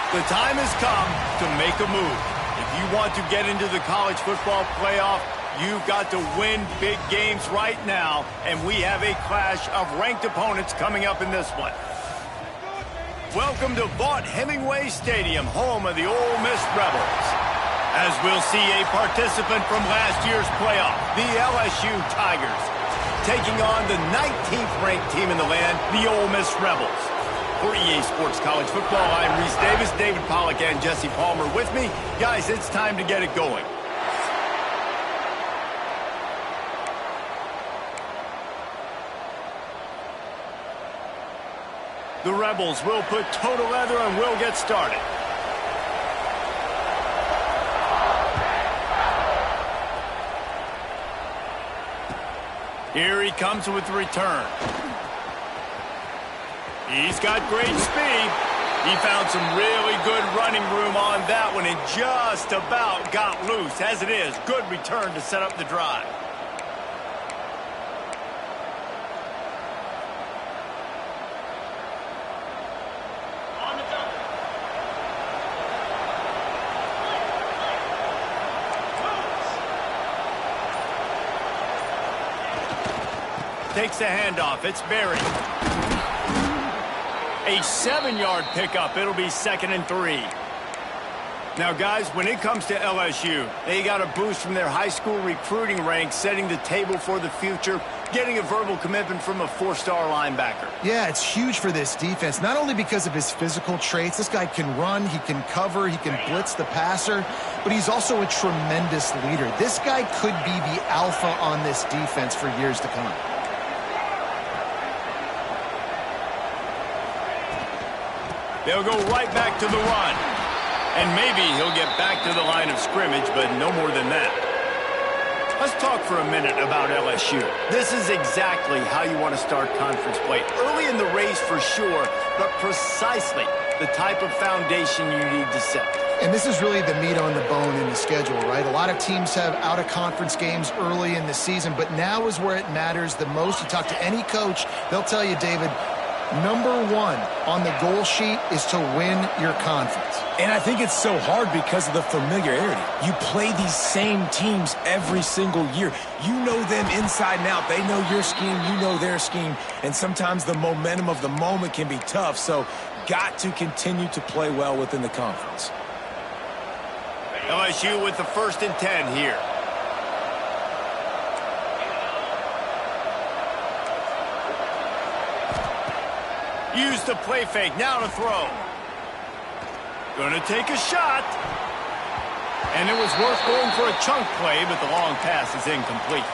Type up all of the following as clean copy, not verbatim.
The time has come to make a move. If you want to get into the college football playoff, you've got to win big games right now, and we have a clash of ranked opponents coming up in this one. Welcome to Vaught-Hemingway Stadium, home of the Ole Miss Rebels. As we'll see a participant from last year's playoff, the LSU Tigers, taking on the 19th ranked team in the land, the Ole Miss Rebels. For EA Sports College Football, I'm Reese Davis, David Pollack, and Jesse Palmer with me. Guys, it's time to get it going. The Rebels will put toe to leather and we'll get started. Here he comes with the return. He's got great speed. He found some really good running room on that one and just about got loose. As it is, good return to set up the drive. Takes the handoff. It's Berry. A 7-yard pickup. It'll be 2nd and 3. Now, guys, when it comes to LSU, they got a boost from their high school recruiting ranks, setting the table for the future, getting a verbal commitment from a 4-star linebacker. Yeah, it's huge for this defense, not only because of his physical traits. This guy can run, he can cover, he can blitz the passer, but he's also a tremendous leader. This guy could be the alpha on this defense for years to come. They'll go right back to the run. And maybe he'll get back to the line of scrimmage, but no more than that. Let's talk for a minute about LSU. This is exactly how you want to start conference play. Early in the race for sure, but precisely the type of foundation you need to set. And this is really the meat on the bone in the schedule, right? A lot of teams have out-of-conference games early in the season, but now is where it matters the most. You talk to any coach, they'll tell you, David, number one on the goal sheet is to win your conference. And I think it's so hard because of the familiarity. You play these same teams every single year. You know them inside and out. They know your scheme, you know their scheme, and sometimes the momentum of the moment can be tough, so got to continue to play well within the conference. LSU with the 1st and 10 here. Use the play fake, now to throw. Gonna take a shot. And it was worth going for a chunk play, but the long pass is incomplete.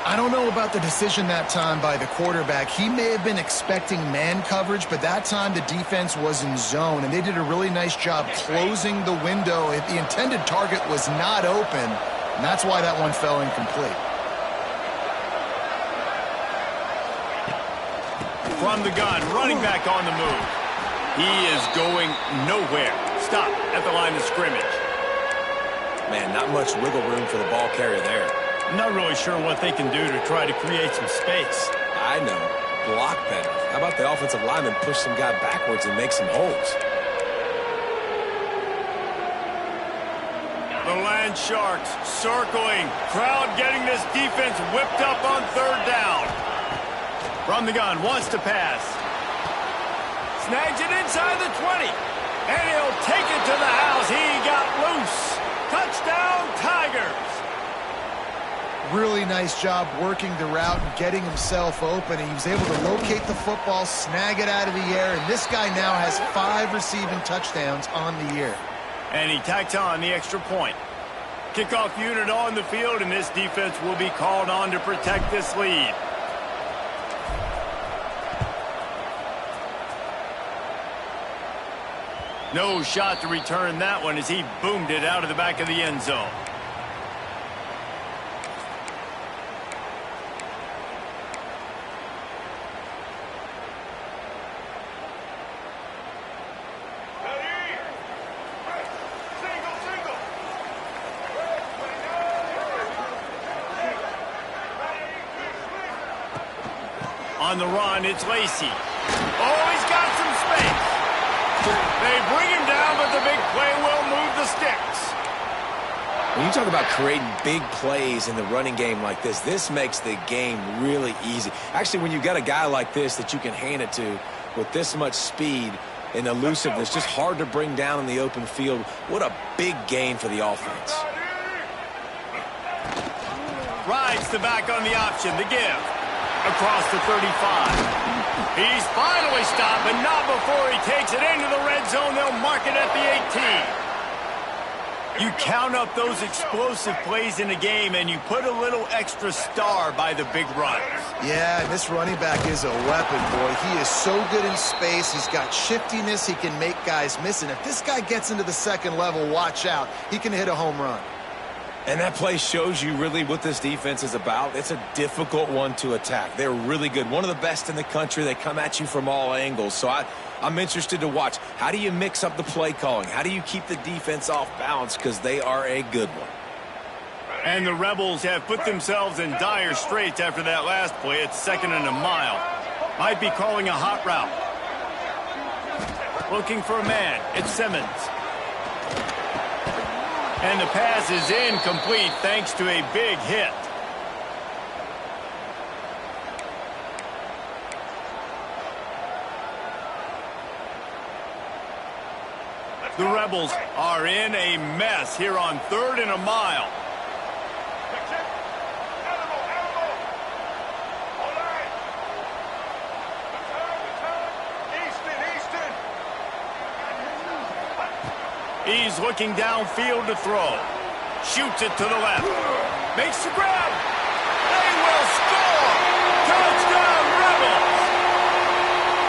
I don't know about the decision that time by the quarterback. He may have been expecting man coverage, but that time the defense was in zone, and they did a really nice job closing the window. The intended target was not open, and that's why that one fell incomplete. From the gun, running back on the move. He is going nowhere. Stop at the line of scrimmage. Man, not much wiggle room for the ball carrier there. I'm not really sure what they can do to try to create some space. I know. Block better. How about the offensive lineman push some guy backwards and make some holes? The Land Sharks circling. Crowd getting this defense whipped up on 3rd down. From the gun, wants to pass. Snags it inside the 20. And he'll take it to the house. He got loose. Touchdown, Tigers. Really nice job working the route and getting himself open. He was able to locate the football, snag it out of the air, and this guy now has 5 receiving touchdowns on the year. And he tacks on the extra point. Kickoff unit on the field, and this defense will be called on to protect this lead. No shot to return that one as he boomed it out of the back of the end zone. On the run, it's Lacey. Oh, he's got some space. They bring him down, but the big play will move the sticks. When you talk about creating big plays in the running game like this makes the game really easy. Actually, when you've got a guy like this that you can hand it to with this much speed and elusiveness, just hard to bring down in the open field, what a big gain for the offense. Rides the back on the option, the give. Across the 35. He's finally stopped, but not before he takes it into the red zone. They'll mark it at the 18. You count up those explosive plays in a game, and you put a little extra star by the big runs. Yeah, and this running back is a weapon, boy. He is so good in space. He's got shiftiness. He can make guys miss. And if this guy gets into the second level, watch out. He can hit a home run. And that play shows you really what this defense is about. It's a difficult one to attack. They're really good. One of the best in the country. They come at you from all angles. So I'm interested to watch. How do you mix up the play calling? How do you keep the defense off balance? Because they are a good one. And the Rebels have put themselves in dire straits after that last play. It's 2nd and a mile. Might be calling a hot route. Looking for a man. It's Simmons. And the pass is incomplete thanks to a big hit. The Rebels are in a mess here on 3rd and a mile. He's looking downfield to throw. Shoots it to the left. Makes the grab. They will score. Touchdown, Rebels.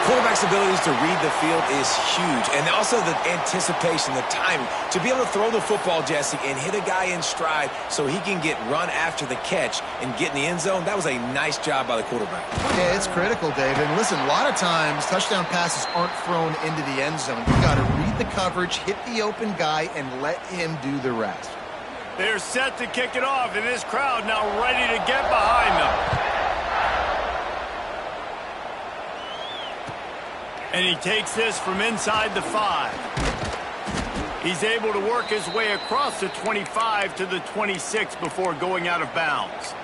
Quarterback's abilities to read the field is huge. And also the anticipation, the timing. To be able to throw the football, Jesse, and hit a guy in stride so he can get run after the catch and get in the end zone, that was a nice job by the quarterback. Yeah, it's critical, David. And listen, a lot of times touchdown passes aren't thrown into the end zone. You've got to read the coverage, hit the open guy, and let him do the rest. They're set to kick it off, and this crowd now ready to get behind them. And he takes this from inside the 5. He's able to work his way across the 25 to the 26 before going out of bounds.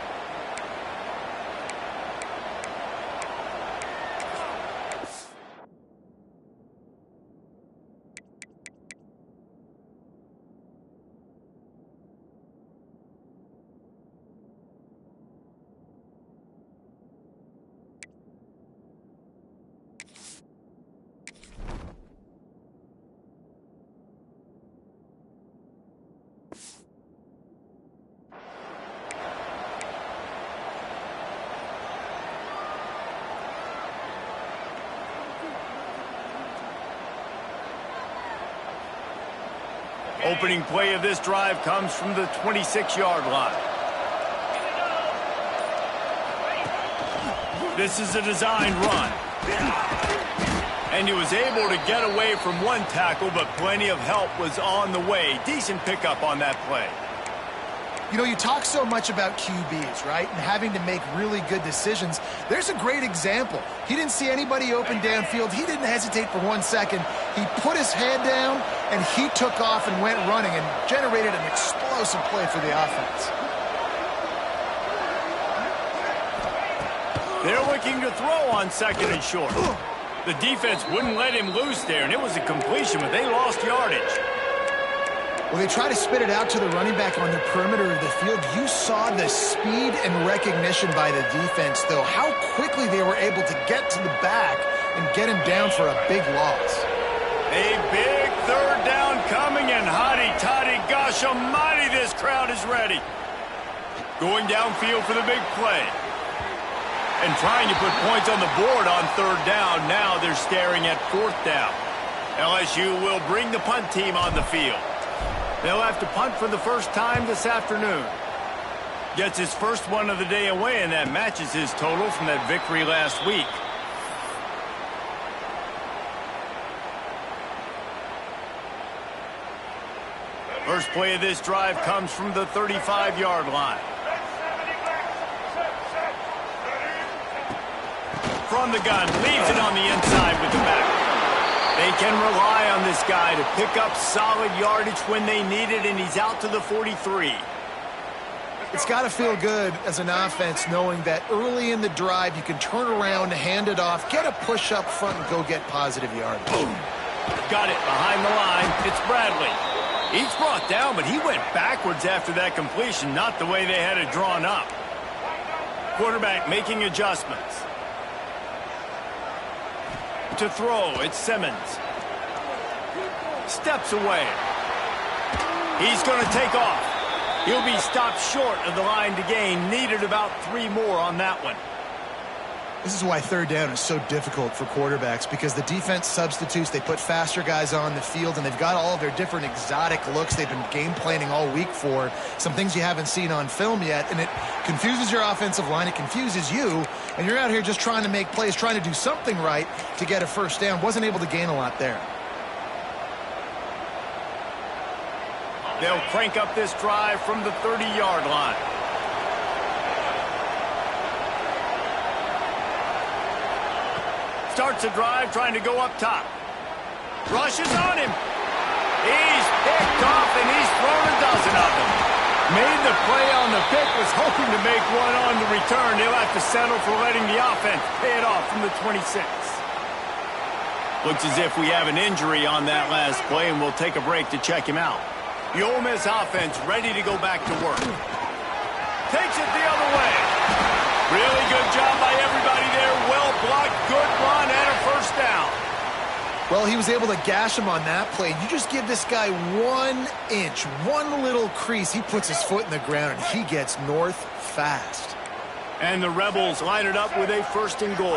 Opening play of this drive comes from the 26-yard line. This is a design run. And he was able to get away from one tackle, but plenty of help was on the way. Decent pickup on that play. You know, you talk so much about QBs, right? And having to make really good decisions. There's a great example. He didn't see anybody open downfield. He didn't hesitate for 1 second. He put his head down, and he took off and went running and generated an explosive play for the offense. They're looking to throw on 2nd and short. The defense wouldn't let him loose there, and it was a completion, but they lost yardage. Well, they try to spit it out to the running back on the perimeter of the field. You saw the speed and recognition by the defense, though, how quickly they were able to get to the back and get him down for a big loss. A big 3rd down coming, and hotty-toddy, gosh almighty, this crowd is ready. Going downfield for the big play. And trying to put points on the board on 3rd down. Now they're staring at 4th down. LSU will bring the punt team on the field. They'll have to punt for the first time this afternoon. Gets his first one of the day away, and that matches his total from that victory last week. First play of this drive comes from the 35-yard line. From the gun, leaves it on the inside with the back. They can rely on this guy to pick up solid yardage when they need it, and he's out to the 43. It's got to feel good as an offense knowing that early in the drive you can turn around, hand it off, get a push up front, and go get positive yardage. Boom. Got it behind the line. It's Bradley. He's brought down, but he went backwards after that completion, not the way they had it drawn up. Quarterback making adjustments. To throw, it's Simmons. Steps away. He's going to take off. He'll be stopped short of the line to gain. Needed about 3 more on that one. This is why third down is so difficult for quarterbacks, because the defense substitutes. They put faster guys on the field, and they've got all of their different exotic looks they've been game planning all week for, some things you haven't seen on film yet, and it confuses your offensive line. It confuses you, and you're out here just trying to make plays, trying to do something right to get a first down. Wasn't able to gain a lot there. They'll crank up this drive from the 30-yard line. Starts a drive trying to go up top. Rushes on him. He's picked off, and he's thrown a dozen of them. Made the play on the pick, was hoping to make one on the return. They'll have to settle for letting the offense pay it off from the 26. Looks as if we have an injury on that last play, and we'll take a break to check him out. The Ole Miss offense ready to go back to work. Takes it the other way. Really good job by everybody there. Well blocked, good run, and a first down. Well, he was able to gash him on that play. You just give this guy 1 inch, one little crease. He puts his foot in the ground, and he gets north fast. And the Rebels line it up with a 1st and goal.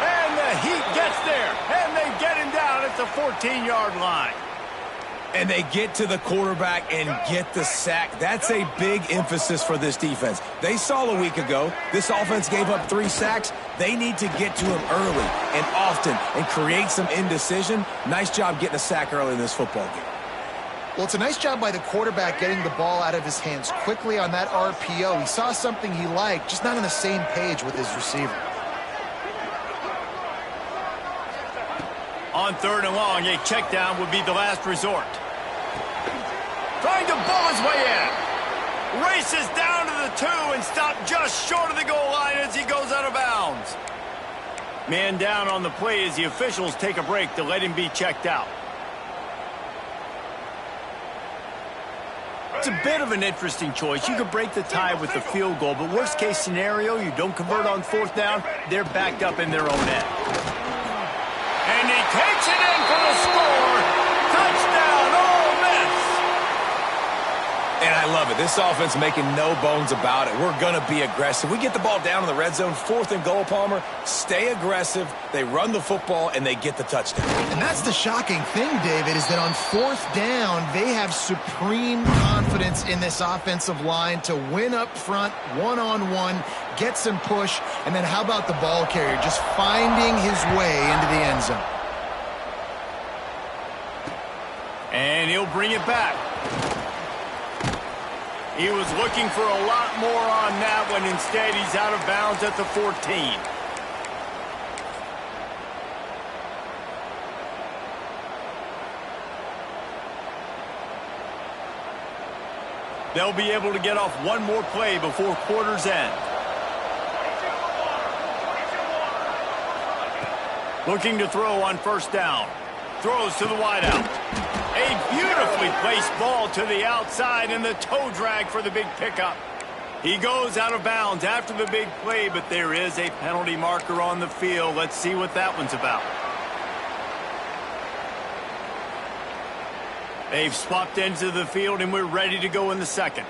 And the Heat gets there, and they get him down at the 14-yard line. And they get to the quarterback and get the sack. That's a big emphasis for this defense. They saw a week ago, this offense gave up 3 sacks. They need to get to him early and often and create some indecision. Nice job getting a sack early in this football game. Well, it's a nice job by the quarterback getting the ball out of his hands quickly on that RPO. He saw something he liked, just not on the same page with his receiver. On 3rd and long, a check down would be the last resort. Trying to bull his way in. Races down to the 2 and stopped just short of the goal line as he goes out of bounds. Man down on the play as the officials take a break to let him be checked out. It's a bit of an interesting choice. You could break the tie with the field goal, but worst case scenario, you don't convert on 4th down, they're backed up in their own end. And he takes it in for the score. Touchdown, Ole Miss. And I love it. This offense making no bones about it. We're going to be aggressive. We get the ball down in the red zone, 4th and goal, Palmer. Stay aggressive. They run the football, and they get the touchdown. And that's the shocking thing, David, is that on 4th down, they have supreme confidence in this offensive line to win up front, one-on-one, get some push, and then how about the ball carrier just finding his way into the end zone? And he'll bring it back. He was looking for a lot more on that one. Instead, he's out of bounds at the 14. They'll be able to get off one more play before quarter's end. Looking to throw on 1st down. Throws to the wideout. A beautifully placed ball to the outside, and the toe drag for the big pickup. He goes out of bounds after the big play, but there is a penalty marker on the field. Let's see what that one's about. They've swapped into the field, and we're ready to go in the 2nd.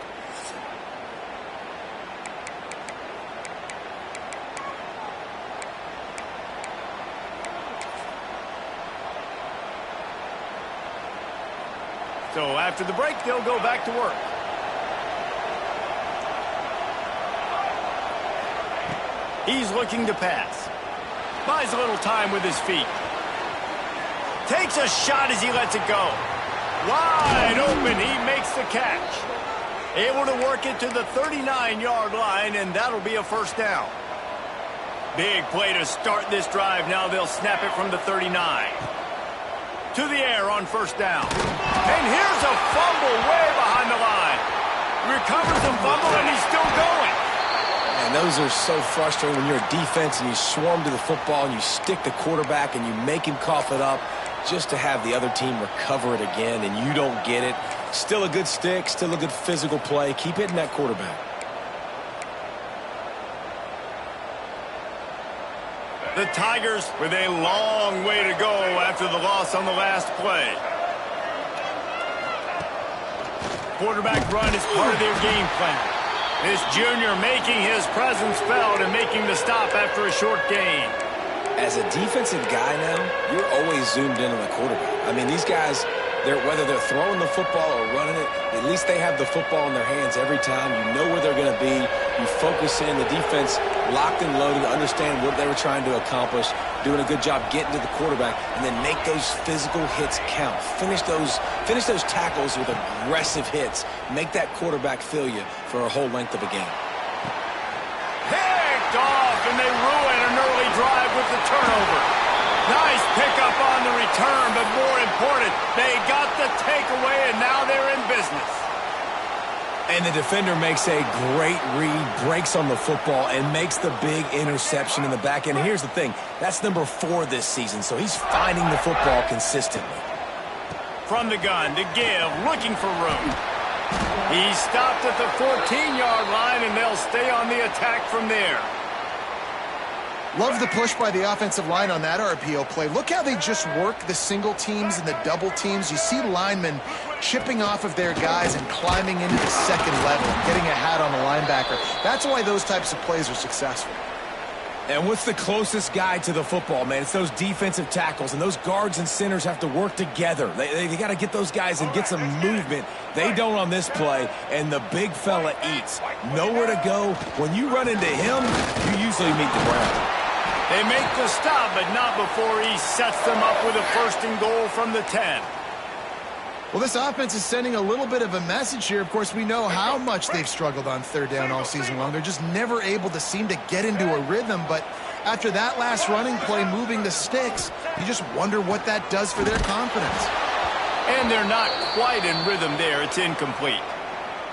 So after the break, they'll go back to work. He's looking to pass. Buys a little time with his feet. Takes a shot as he lets it go. Wide open, he makes the catch. Able to work it to the 39-yard line, and that'll be a 1st down. Big play to start this drive. Now they'll snap it from the 39. To the air on first down. And here's a fumble way behind the line. Recovers the fumble, and he's still going. And those are so frustrating when you're a defense and you swarm to the football and you stick the quarterback and you make him cough it up just to have the other team recover it again and you don't get it. Still a good stick, still a good physical play. Keep hitting that quarterback. The Tigers with a long way to go after the loss on the last play. Quarterback run is part of their game plan. This junior making his presence felt and making the stop after a short gain. As a defensive guy now, you're always zoomed in on the quarterback. I mean, these guys, whether they're throwing the football or running it, at least they have the football in their hands every time. You know where they're going to be. You focus in. The defense locked and loaded, understand what they were trying to accomplish, doing a good job getting to the quarterback, and then make those physical hits count. Finish those tackles with aggressive hits. Make that quarterback feel you for a whole length of a game. Picked off, and they ruin an early drive with the turnover. Nice pickup on the return, but more important, they got the takeaway, and now they're in business. And the defender makes a great read, breaks on the football, and makes the big interception in the back end. Here's the thing, that's number 4 this season, so he's finding the football consistently. From the gun to give, looking for room. He stopped at the 14-yard line, and they'll stay on the attack from there. Love the push by the offensive line on that RPO play. Look how they just work the single teams and the double teams. You see linemen chipping off of their guys and climbing into the second level and getting a hat on the linebacker. That's why those types of plays are successful. And what's the closest guy to the football, man? It's those defensive tackles, and those guards and centers have to work together. They got to get those guys and get some movement. They don't on this play, and the big fella eats. Nowhere to go. When you run into him, you usually meet the ground. They make the stop, but not before he sets them up with a 1st and goal from the 10. Well, this offense is sending a little bit of a message here. Of course, we know how much they've struggled on 3rd down all season long. They're just never able to seem to get into a rhythm. But after that last running play, moving the sticks, you just wonder what that does for their confidence. And they're not quite in rhythm there. It's incomplete.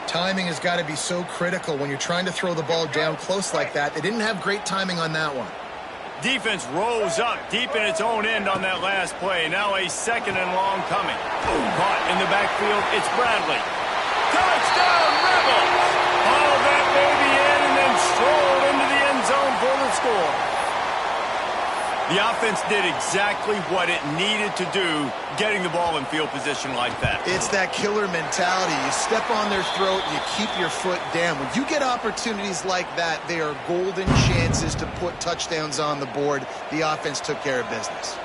Timing has got to be so critical when you're trying to throw the ball down close like that. They didn't have great timing on that one. Defense rose up deep in its own end on that last play. Now a 2nd and long coming. Caught in the backfield. It's Bradley. Touchdown, Rebels! All that baby in and then strolled into the end zone for the score. The offense did exactly what it needed to do, getting the ball in field position like that. It's that killer mentality. You step on their throat, you keep your foot down. When you get opportunities like that, they are golden chances to put touchdowns on the board. The offense took care of business.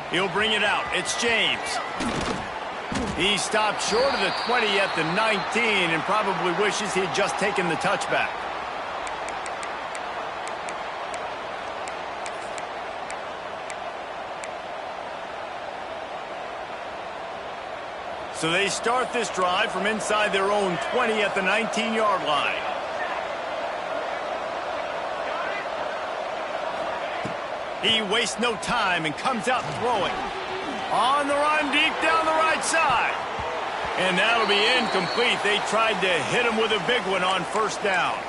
He'll bring it out. It's James. He stopped short of the 20 at the 19 and probably wishes he had just taken the touchback. So they start this drive from inside their own 20 at the 19-yard line. He wastes no time and comes out throwing. On the run deep down the right side. And that'll be incomplete. They tried to hit him with a big one on 1st down.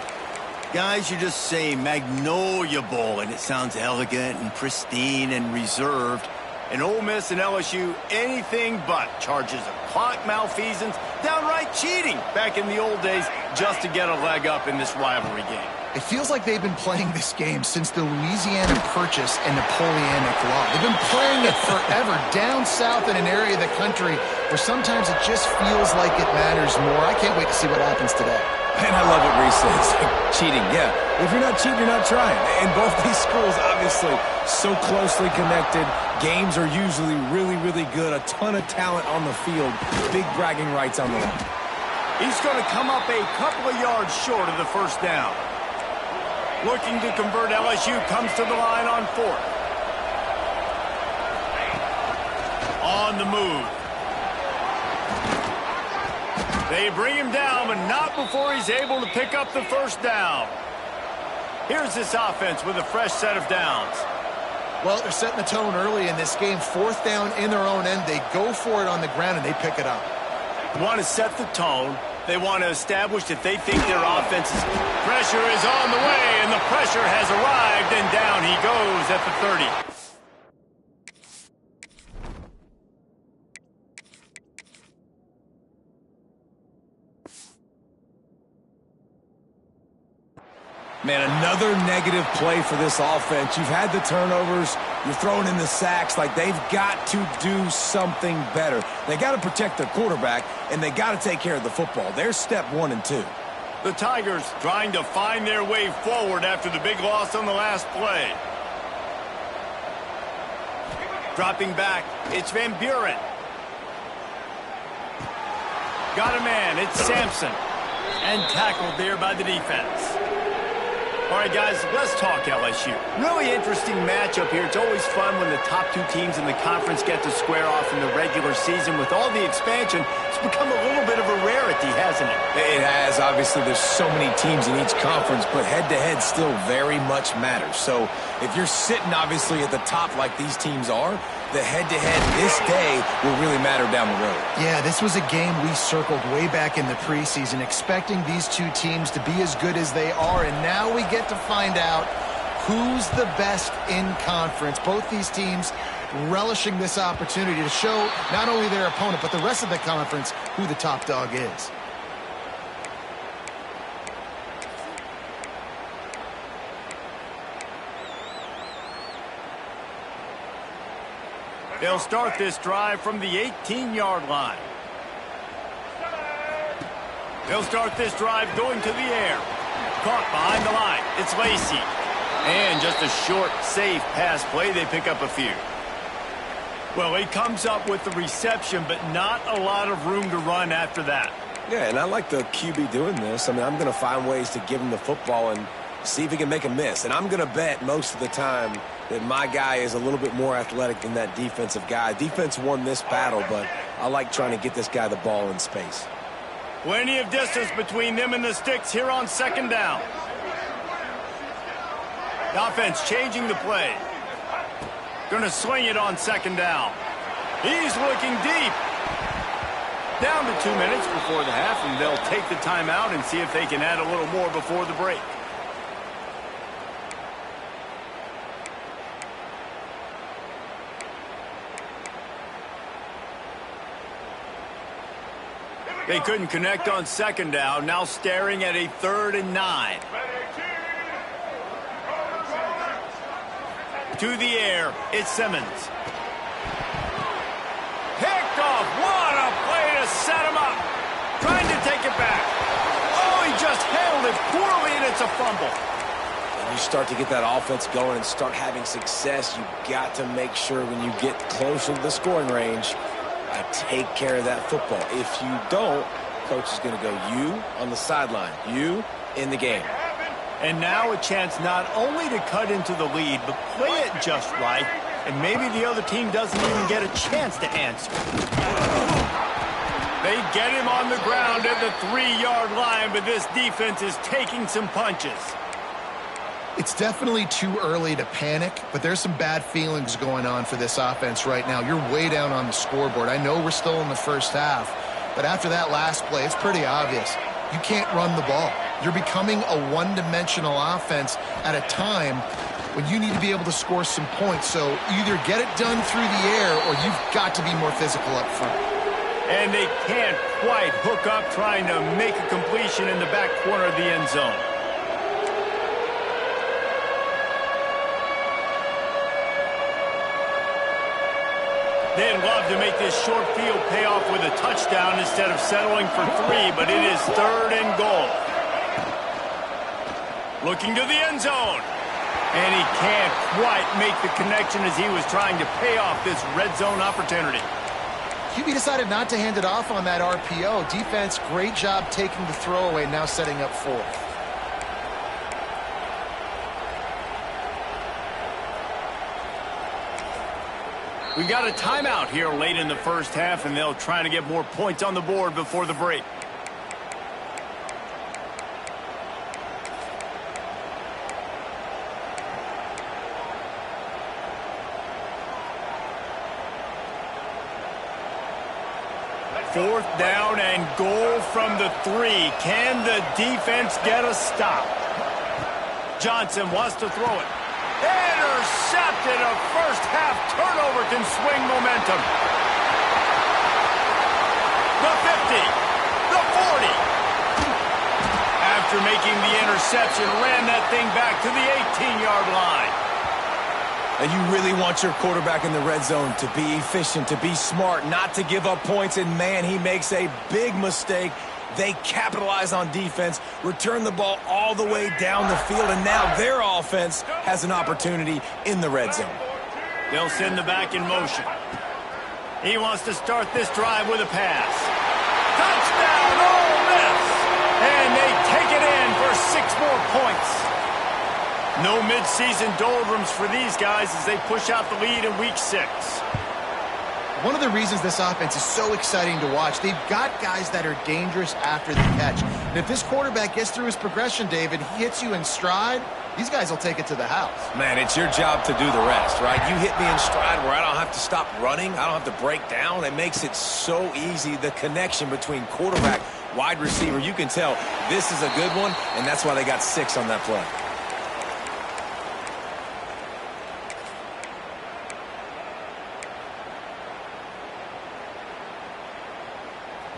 Guys, you just say Magnolia Bowl, and it sounds elegant and pristine and reserved. And Ole Miss and LSU, anything but. Charges of clock malfeasance, downright cheating back in the old days just to get a leg up in this rivalry game. It feels like they've been playing this game since the Louisiana Purchase and Napoleonic Law. They've been playing it forever down south in an area of the country where sometimes it just feels like it matters more. I can't wait to see what happens today. And I love what Reese says. Cheating, yeah. If you're not cheating, you're not trying. And both these schools, obviously, so closely connected. Games are usually really, really good. A ton of talent on the field. Big bragging rights on the line. He's going to come up a couple of yards short of the 1st down. Looking to convert, LSU comes to the line on 4th. On the move. They bring him down, but not before he's able to pick up the first down. Here's this offense with a fresh set of downs. Well, they're setting the tone early in this game. Fourth down in their own end. They go for it on the ground, and they pick it up. They want to set the tone. They want to establish that they think their offense is... Pressure is on the way, and the pressure has arrived, and down he goes at the 30. Man, another negative play for this offense. You've had the turnovers. You're throwing in the sacks. Like, they've got to do something better. They got to protect their quarterback, and they got to take care of the football. There's step 1 and 2. The Tigers trying to find their way forward after the big loss on the last play. Dropping back, it's Van Buren. Got a man, it's Sampson. And tackled there by the defense. All right, guys, let's talk LSU. Really interesting matchup here. It's always fun when the top 2 teams in the conference get to square off in the regular season. With all the expansion, it's become a little bit of a rarity, hasn't it? It has. Obviously, there's so many teams in each conference, but head-to-head still very much matters. So if you're sitting, obviously, at the top like these teams are, the head-to-head this day will really matter down the road. Yeah, this was a game we circled way back in the preseason, expecting these 2 teams to be as good as they are, and now we get to find out who's the best in conference. Both these teams relishing this opportunity to show not only their opponent, but the rest of the conference who the top dog is. They'll start this drive from the 18-yard line. They'll start this drive going to the air. Caught behind the line. It's Lacey. And just a short, safe pass play. They pick up a few. Well, he comes up with the reception, but not a lot of room to run after that. Yeah, and I like the QB doing this. I mean, I'm going to find ways to give him the football and see if he can make a miss. And I'm going to bet most of the time that my guy is a little bit more athletic than that defensive guy. Defense won this battle, but I like trying to get this guy the ball in space. Plenty of distance between them and the sticks here on second down. The offense changing the play. Going to swing it on second down. He's looking deep. Down to 2 minutes before the half, and they'll take the timeout and see if they can add a little more before the break. They couldn't connect on second down. Now staring at a 3rd and 9. To the air, it's Simmons. Picked off. What a play to set him up. Trying to take it back. Oh, he just handled it poorly, and it's a fumble. When you start to get that offense going and start having success, you got to make sure when you get closer to the scoring range, take care of that football. If you don't, coach is going to go, you on the sideline, you in the game. And now a chance not only to cut into the lead, but play it just right, and maybe the other team doesn't even get a chance to answer. They get him on the ground at the 3-yard line, but this defense is taking some punches. It's definitely too early to panic, but there's some bad feelings going on for this offense right now. You're way down on the scoreboard. I know we're still in the first half, but after that last play, it's pretty obvious. You can't run the ball. You're becoming a one-dimensional offense at a time when you need to be able to score some points. So either get it done through the air or you've got to be more physical up front. And they can't quite hook up trying to make a completion in the back corner of the end zone. They'd love to make this short field pay off with a touchdown instead of settling for 3, but it is 3rd and goal. Looking to the end zone. And he can't quite make the connection as he was trying to pay off this red zone opportunity. QB decided not to hand it off on that RPO. Defense, great job taking the throwaway, now setting up 4th. We've got a timeout here late in the first half, and they'll try to get more points on the board before the break. 4th down and goal from the 3. Can the defense get a stop? Johnson wants to throw it. Intercepted. A first-half turnover can swing momentum. The 50. The 40. After making the interception, ran that thing back to the 18-yard line. And you really want your quarterback in the red zone to be efficient, to be smart, not to give up points. And, man, he makes a big mistake. They capitalize on defense, return the ball all the way down the field, and now their offense has an opportunity in the red zone. They'll send the back in motion. He wants to start this drive with a pass. Touchdown, Ole Miss! And they take it in for 6 more points. No midseason doldrums for these guys as they push out the lead in Week 6. One of the reasons this offense is so exciting to watch, they've got guys that are dangerous after the catch. And if this quarterback gets through his progression, David, he hits you in stride, these guys will take it to the house. Man, it's your job to do the rest, right? You hit me in stride where I don't have to stop running. I don't have to break down. It makes it so easy, the connection between quarterback, wide receiver. You can tell this is a good one, and that's why they got 6 on that play.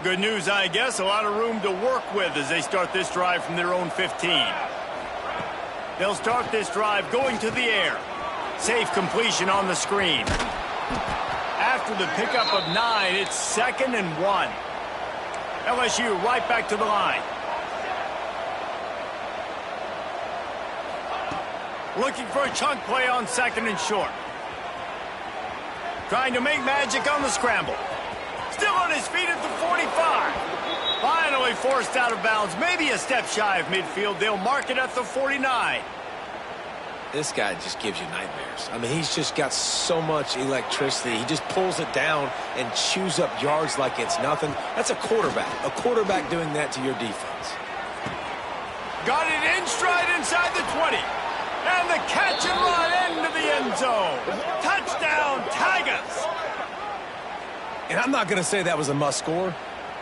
Good news, I guess. A lot of room to work with as they start this drive from their own 15. They'll start this drive going to the air. Safe completion on the screen. After the pickup of 9, it's 2nd and 1. LSU right back to the line. Looking for a chunk play on 2nd and short. Trying to make magic on the scramble. Still on his feet at the 45. Finally forced out of bounds. Maybe a step shy of midfield. They'll mark it at the 49. This guy just gives you nightmares. I mean, he's just got so much electricity. He just pulls it down and chews up yards like it's nothing. That's a quarterback. A quarterback doing that to your defense. Got it in stride inside the 20. And the catch and run into the end zone. Touchdown, Tigers. And I'm not going to say that was a must score,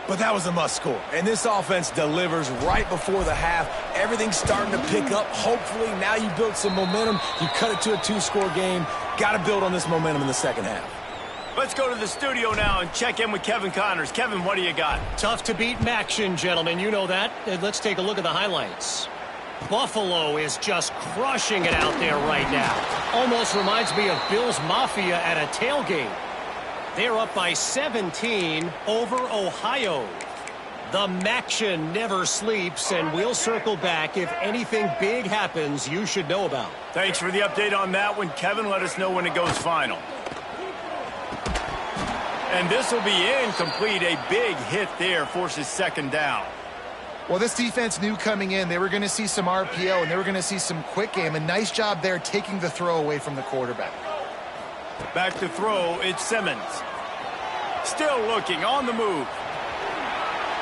but that was a must score. And this offense delivers right before the half. Everything's starting to pick up. Hopefully now you build some momentum. You cut it to a 2-score game. Got to build on this momentum in the second half. Let's go to the studio now and check in with Kevin Connors. Kevin, what do you got? Tough to beat action, gentlemen. You know that. Let's take a look at the highlights. Buffalo is just crushing it out there right now. Almost reminds me of Bills Mafia at a tailgate. They're up by 17 over Ohio. The Maction never sleeps, and we'll circle back if anything big happens you should know about. Thanks for the update on that one, Kevin. Let us know when it goes final. And this will be incomplete. A big hit there forces 2nd down. Well, this defense knew coming in they were going to see some RPO and they were going to see some quick game. A nice job there taking the throw away from the quarterback. Back to throw, it's Simmons. Still looking, on the move.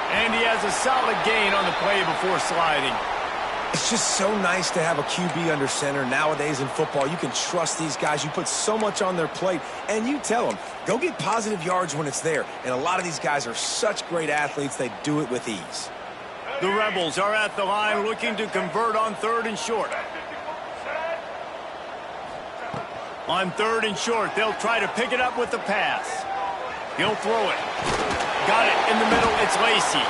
And he has a solid gain on the play before sliding. It's just so nice to have a QB under center nowadays in football. You can trust these guys. You put so much on their plate, and you tell them, go get positive yards when it's there. And a lot of these guys are such great athletes, they do it with ease. The Rebels are at the line looking to convert on 3rd and short. On 3rd and short, they'll try to pick it up with the pass. He'll throw it. Got it in the middle. It's Lacey.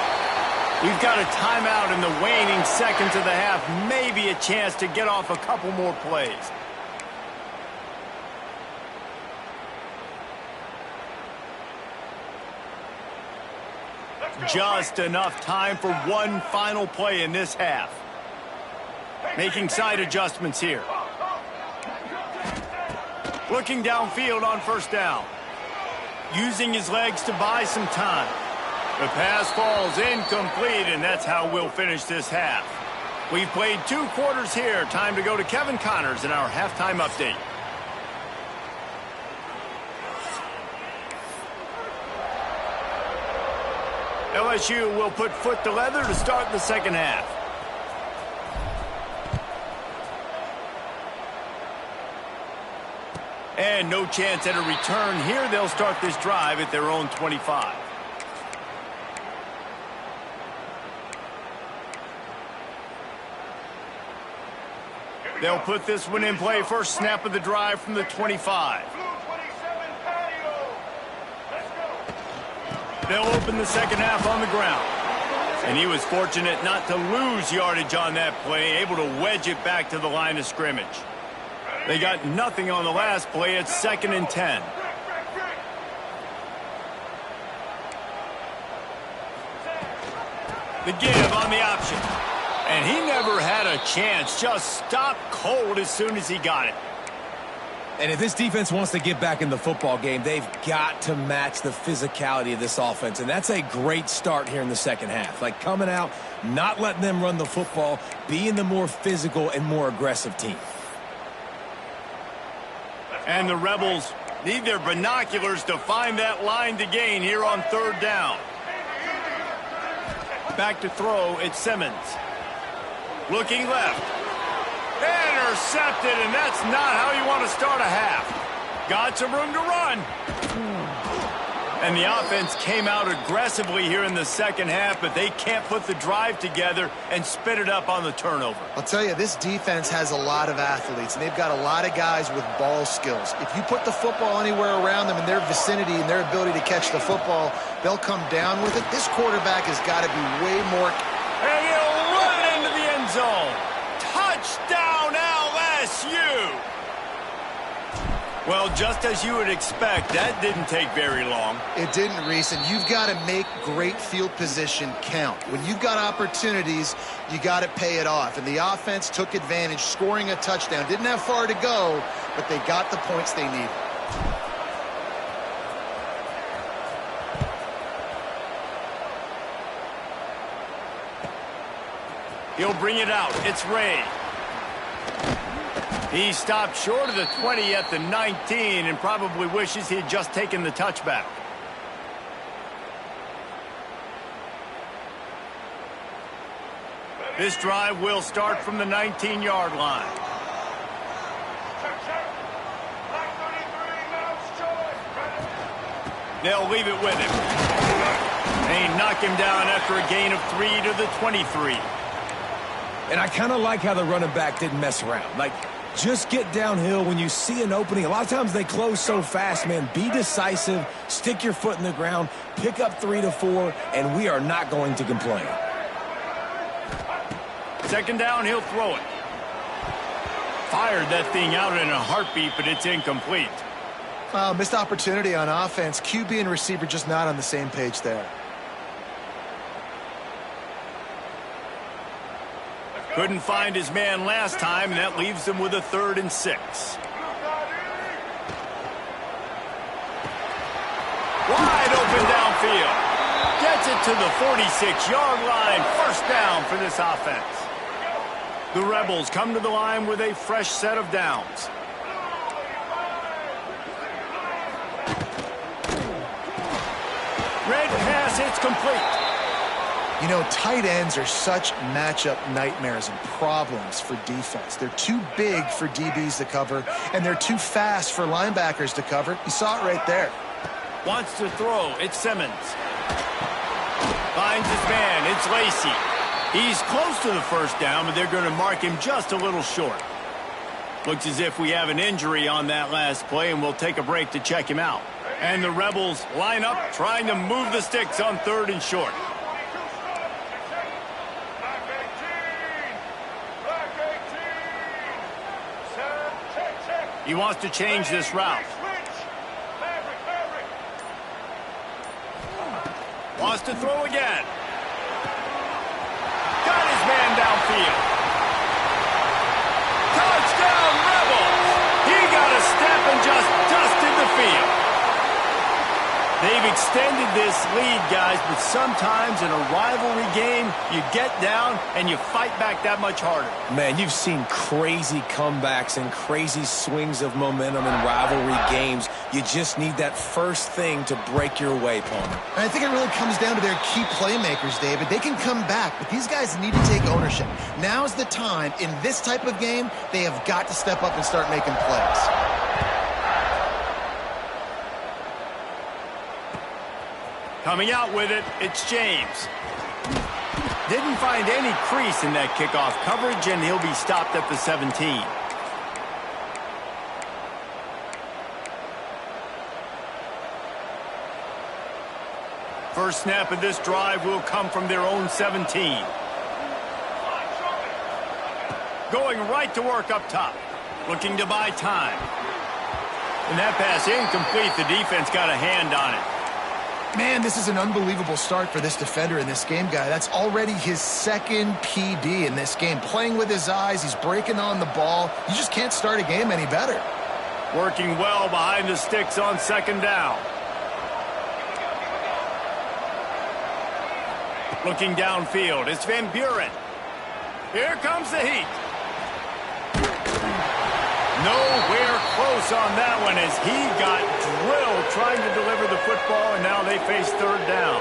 We've got a timeout in the waning seconds of the half. Maybe a chance to get off a couple more plays. Just enough time for one final play in this half. Making side adjustments here. Looking downfield on 1st down. Using his legs to buy some time. The pass falls incomplete, and that's how we'll finish this half. We've played 2 quarters here. Time to go to Kevin Connors in our halftime update. LSU will put foot to leather to start the second half. And no chance at a return here. They'll start this drive at their own 25. They'll put this one in play first snap of the drive from the 25. They'll open the second half on the ground. And he was fortunate not to lose yardage on that play, able to wedge it back to the line of scrimmage. They got nothing on the last play. It's 2nd and 10. The give on the option. And he never had a chance. Just stopped cold as soon as he got it. And if this defense wants to get back in the football game, they've got to match the physicality of this offense. And that's a great start here in the second half. Like coming out, not letting them run the football, being the more physical and more aggressive team. And the Rebels need their binoculars to find that line to gain here on 3rd down. Back to throw, it's Simmons. Looking left. Intercepted, and that's not how you want to start a half. Got some room to run. And the offense came out aggressively here in the second half, but they can't put the drive together and spit it up on the turnover. I'll tell you, this defense has a lot of athletes, and they've got a lot of guys with ball skills. If you put the football anywhere around them in their vicinity and their ability to catch the football, they'll come down with it. This quarterback has got to be way more... And he'll run it into the end zone. Touchdown, LSU! Well, just as you would expect, that didn't take very long. It didn't, Reese, and you've got to make great field position count. When you've got opportunities, you got to pay it off. And the offense took advantage, scoring a touchdown. Didn't have far to go, but they got the points they needed. He'll bring it out. It's Ray. He stopped short of the 20 at the 19 and probably wishes he had just taken the touchback. This drive will start from the 19-yard line. They'll leave it with him. They knock him down after a gain of 3 to the 23. And I kind of like how the running back didn't mess around. Like, just get downhill when you see an opening. A lot of times they close so fast, man. Be decisive, stick your foot in the ground, pick up 3 to 4, and we are not going to complain. 2nd down, he'll throw it. Fired that thing out in a heartbeat, but it's incomplete. Missed opportunity on offense. QB and receiver just not on the same page there. Couldn't find his man last time, and that leaves him with a 3rd and 6. Wide open downfield. Gets it to the 46-yard line. 1st down for this offense. The Rebels come to the line with a fresh set of downs. Red pass, it's complete. You know, tight ends are such matchup nightmares and problems for defense. They're too big for DBs to cover, and they're too fast for linebackers to cover. You saw it right there. Wants to throw. It's Simmons. Finds his man. It's Lacey. He's close to the 1st down, but they're going to mark him just a little short. Looks as if we have an injury on that last play, and we'll take a break to check him out. And the Rebels line up, trying to move the sticks on 3rd and short. He wants to change this route. Wants to throw again. Got his man downfield. Touchdown, Rebels! He got a step and just dusted the field. They've extended this lead, guys, but sometimes in a rivalry game, you get down and you fight back that much harder. Man, you've seen crazy comebacks and crazy swings of momentum in rivalry games. You just need that first thing to break your way, Palmer. And I think it really comes down to their key playmakers, David. They can come back, but these guys need to take ownership. Now's the time. In this type of game, they have got to step up and start making plays. Coming out with it, it's James. Didn't find any crease in that kickoff coverage, and he'll be stopped at the 17. First snap of this drive will come from their own 17. Going right to work up top. Looking to buy time. And that pass incomplete. The defense got a hand on it. Man, this is an unbelievable start for this defender in this game, guy. That's already his second PD in this game. Playing with his eyes, he's breaking on the ball. You just can't start a game any better. Working well behind the sticks on second down. Looking downfield, it's Van Buren. Here comes the heat. Nowhere close on that one as he got drilled trying to deliver the football, and now they face third down.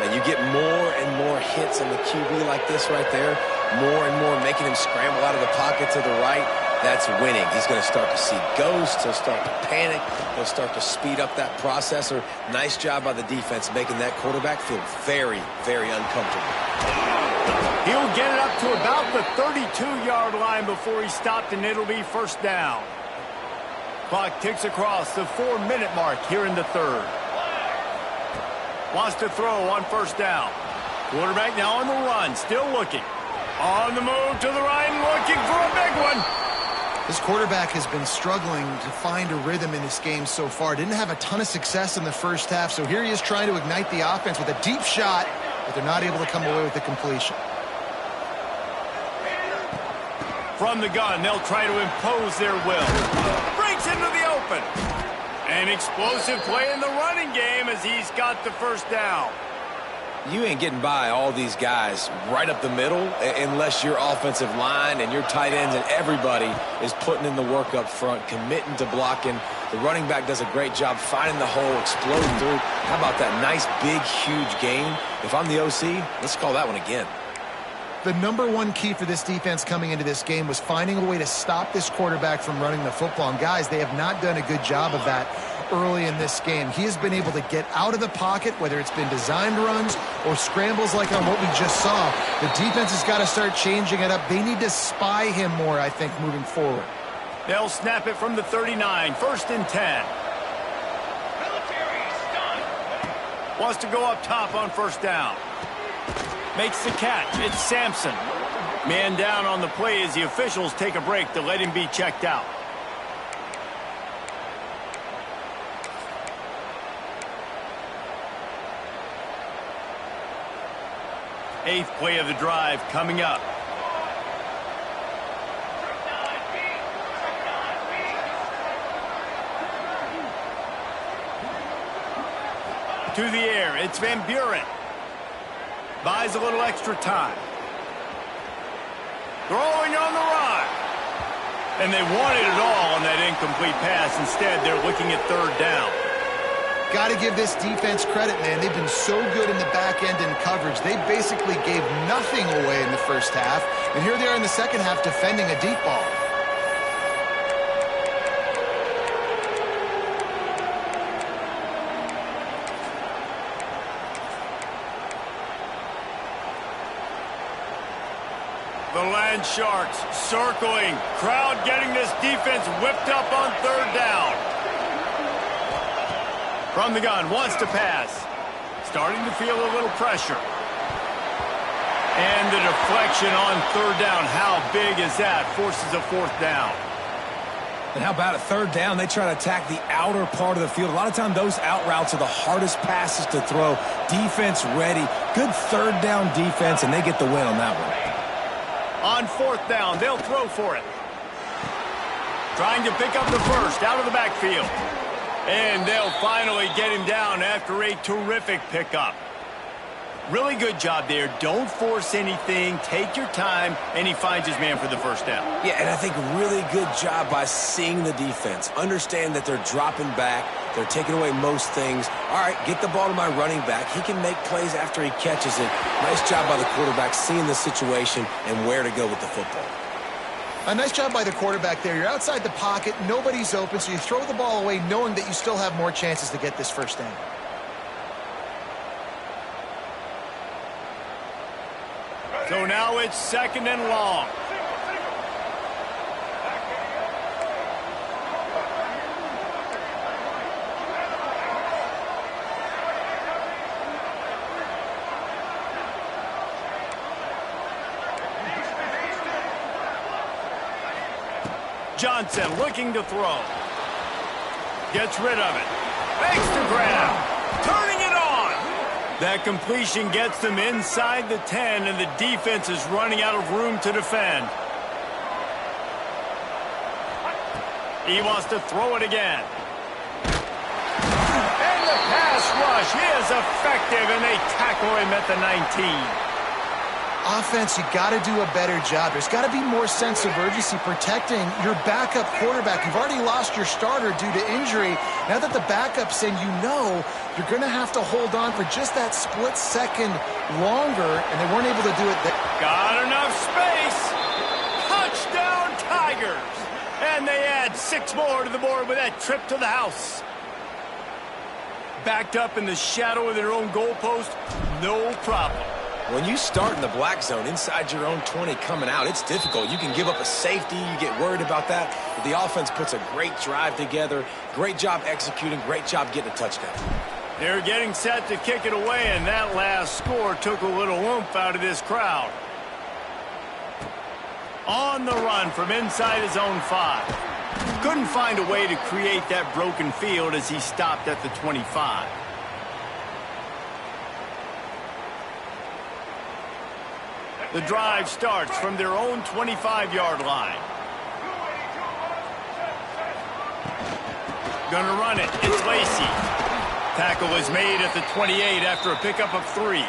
And you get more and more hits on the QB like this right there, more and more making him scramble out of the pocket to the right. That's winning. He's going to start to see ghosts. He'll start to panic. He'll start to speed up that processor. Nice job by the defense making that quarterback feel very, very uncomfortable. He'll get it up to about the 32-yard line before he's stopped, and it'll be first down. Clock ticks across the 4-minute mark here in the third. Wants to throw on first down. Quarterback now on the run, still looking. On the move to the right, looking for a big one. This quarterback has been struggling to find a rhythm in this game so far. Didn't have a ton of success in the first half, so here he is trying to ignite the offense with a deep shot, but they're not able to come away with the completion. From the gun, they'll try to impose their will. Breaks into the open. An explosive play in the running game as he's got the first down. You ain't getting by all these guys right up the middle unless your offensive line and your tight ends and everybody is putting in the work up front, committing to blocking. The running back does a great job finding the hole, exploding through. How about that nice, big, huge gain? If I'm the OC, let's call that one again. The number one key for this defense coming into this game was finding a way to stop this quarterback from running the football. And guys, they have not done a good job of that early in this game. He has been able to get out of the pocket, whether it's been designed runs or scrambles like on what we just saw. The defense has got to start changing it up. They need to spy him more, I think, moving forward. They'll snap it from the 39, first and 10. Wants to go up top on first down. Makes the catch. It's Sampson. Man down on the play as the officials take a break to let him be checked out. Eighth play of the drive coming up. To the air, it's Van Buren. Buys a little extra time. Throwing on the run. And they wanted it all on that incomplete pass. Instead, they're looking at third down. Got to give this defense credit, man. They've been so good in the back end in coverage. They basically gave nothing away in the first half. And here they are in the second half defending a deep ball. The Land Sharks circling. Crowd getting this defense whipped up on third down. From the gun, wants to pass. Starting to feel a little pressure. And the deflection on third down. How big is that? Forces a fourth down. And how about a third down? They try to attack the outer part of the field. A lot of time those out routes are the hardest passes to throw. Defense ready. Good third down defense, and they get the win on that one. On fourth down, they'll throw for it. Trying to pick up the first out of the backfield. And they'll finally get him down after a terrific pickup. Really good job there. Don't force anything. Take your time, and he finds his man for the first down. Yeah, and I think really good job by seeing the defense. Understand that they're dropping back. They're taking away most things. All right, get the ball to my running back. He can make plays after he catches it. Nice job by the quarterback seeing the situation and where to go with the football. A nice job by the quarterback there. You're outside the pocket. Nobody's open, so you throw the ball away knowing that you still have more chances to get this first down. So now it's 2nd and long. Johnson looking to throw. Gets rid of it. Makes the grab. Turning it on. That completion gets them inside the 10, and the defense is running out of room to defend. He wants to throw it again. And the pass rush is effective, and they tackle him at the 19. Offense, you got to do a better job. There's got to be more sense of urgency protecting your backup quarterback. You've already lost your starter due to injury. Now that the backup's in, you know you're going to have to hold on for just that split second longer, and they weren't able to do it. Got enough space. Touchdown, Tigers. And they add 6 more to the board with that trip to the house. Backed up in the shadow of their own goalpost, no problem. When you start in the black zone inside your own 20 coming out, it's difficult. You can give up a safety. You get worried about that. But the offense puts a great drive together. Great job executing. Great job getting a touchdown. They're getting set to kick it away, and that last score took a little oomph out of this crowd. On the run from inside his own 5. Couldn't find a way to create that broken field as he stopped at the 25. The drive starts from their own 25-yard line. Gonna run it. It's Lacey. Tackle is made at the 28 after a pickup of 3.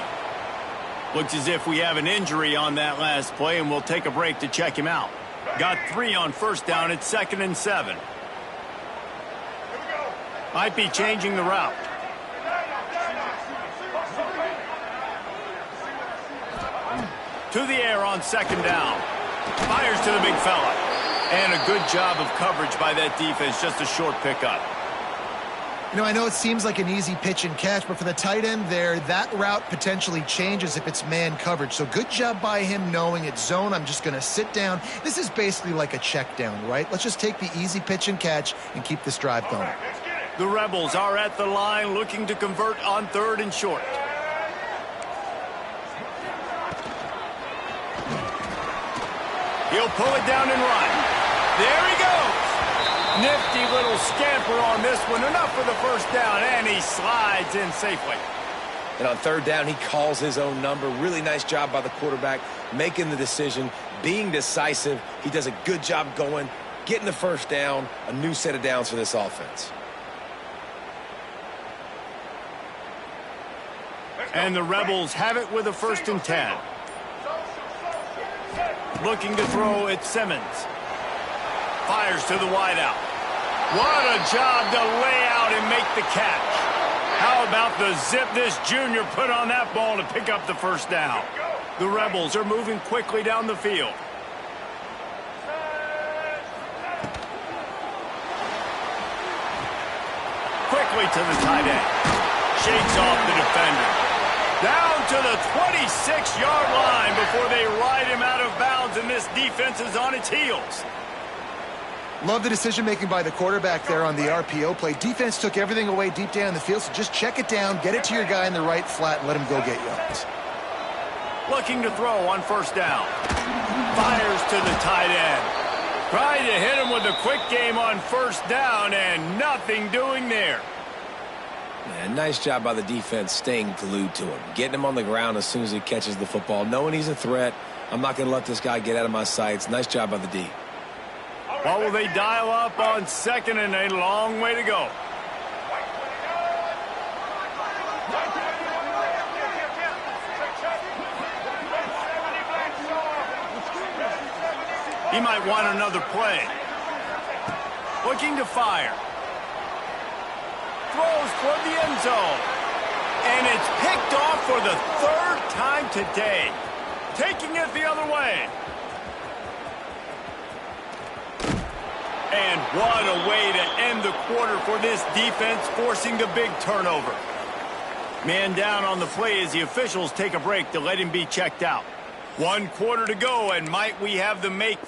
Looks as if we have an injury on that last play, and we'll take a break to check him out. Got 3 on first down. It's 2nd and 7. Might be changing the route. To the air on 2nd down. Fires to the big fella. And a good job of coverage by that defense. Just a short pickup. You know, I know it seems like an easy pitch and catch, but for the tight end there, that route potentially changes if it's man coverage. So good job by him knowing it's zone. I'm just going to sit down. This is basically like a check down, right? Let's just take the easy pitch and catch and keep this drive going. The Rebels are at the line looking to convert on 3rd and short. He'll pull it down and run. There he goes. Nifty little scamper on this one. Enough for the first down, and he slides in safely. And on 3rd down, he calls his own number. Really nice job by the quarterback, making the decision, being decisive. He does a good job going, getting the first down, a new set of downs for this offense. And the Rebels have it with a 1st and 10. Looking to throw at Simmons. Fires to the wideout. What a job to lay out and make the catch. How about the zip this junior put on that ball to pick up the first down? The Rebels are moving quickly down the field. Quickly to the tight end. Shakes off the defender. Down to the 26-yard line before they ride him out of bounds, and this defense is on its heels. Love the decision-making by the quarterback there on the RPO play. Defense took everything away deep down the field, so just check it down, get it to your guy in the right flat, and let him go get yards. Looking to throw on 1st down. Fires to the tight end. Trying to hit him with a quick game on 1st down, and nothing doing there. Yeah, nice job by the defense staying glued to him, getting him on the ground as soon as he catches the football, knowing he's a threat. I'm not going to let this guy get out of my sights. Nice job by the D. What will they dial up on 2nd and a long way to go? He might want another play. Looking to fire. Throws toward the end zone. And it's picked off for the 3rd time today. Taking it the other way. And what a way to end the quarter for this defense, forcing the big turnover. Man down on the play as the officials take a break to let him be checked out. 1 quarter to go, and might we have the make...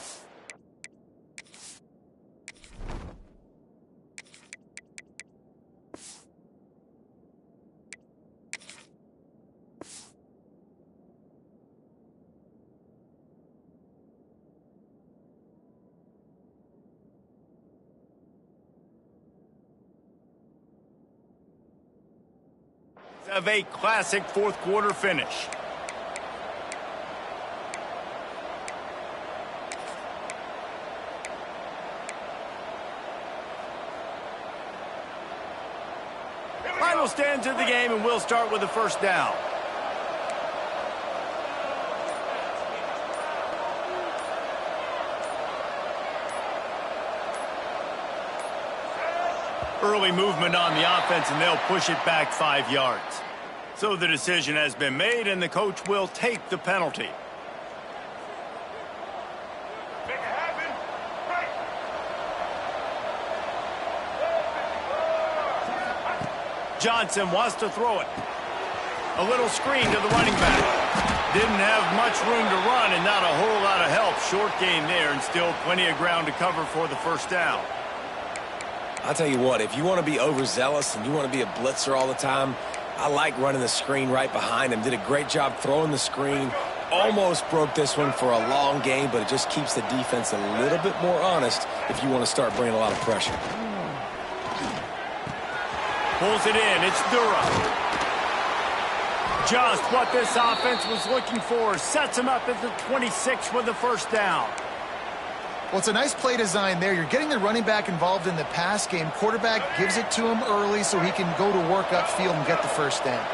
of a classic fourth quarter finish. Final stands of the game, and we'll start with the first down. Early movement on the offense, and they'll push it back 5 yards. So the decision has been made, and the coach will take the penalty. Johnson wants to throw it. A little screen to the running back. Didn't have much room to run and not a whole lot of help. Short gain there, and still plenty of ground to cover for the first down. I'll tell you what, if you want to be overzealous and you want to be a blitzer all the time, I like running the screen right behind him. Did a great job throwing the screen. Almost broke this one for a long game, but it just keeps the defense a little bit more honest if you want to start bringing a lot of pressure. Pulls it in. It's Dura. Just what this offense was looking for. Sets him up at the 26 with the first down. Well, it's a nice play design there. You're getting the running back involved in the pass game. Quarterback gives it to him early so he can go to work upfield and get the first down.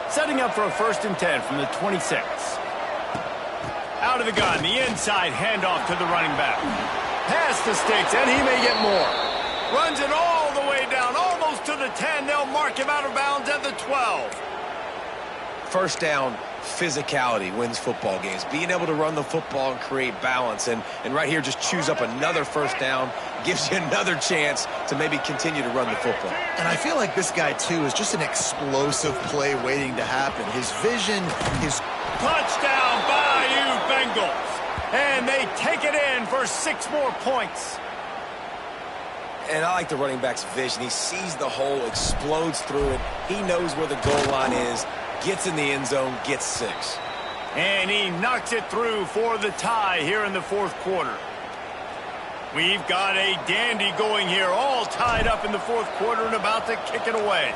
Setting up for a 1st and 10 from the 26. Out of the gun, the inside handoff to the running back. Past the sticks, and he may get more. Runs it all the way down, almost to the 10. They'll mark him out of bounds at the 12. First down, physicality wins football games. Being able to run the football and create balance. And right here, just choose up another first down. Gives you another chance to maybe continue to run the football. And I feel like this guy, too, is just an explosive play waiting to happen. His vision, his... Touchdown, Bayou Bengals. And they take it in for 6 more points. And I like the running back's vision. He sees the hole, explodes through it. He knows where the goal line is. Gets in the end zone, gets 6. And he knocks it through for the tie here in the 4th quarter. We've got a dandy going here, all tied up in the 4th quarter and about to kick it away.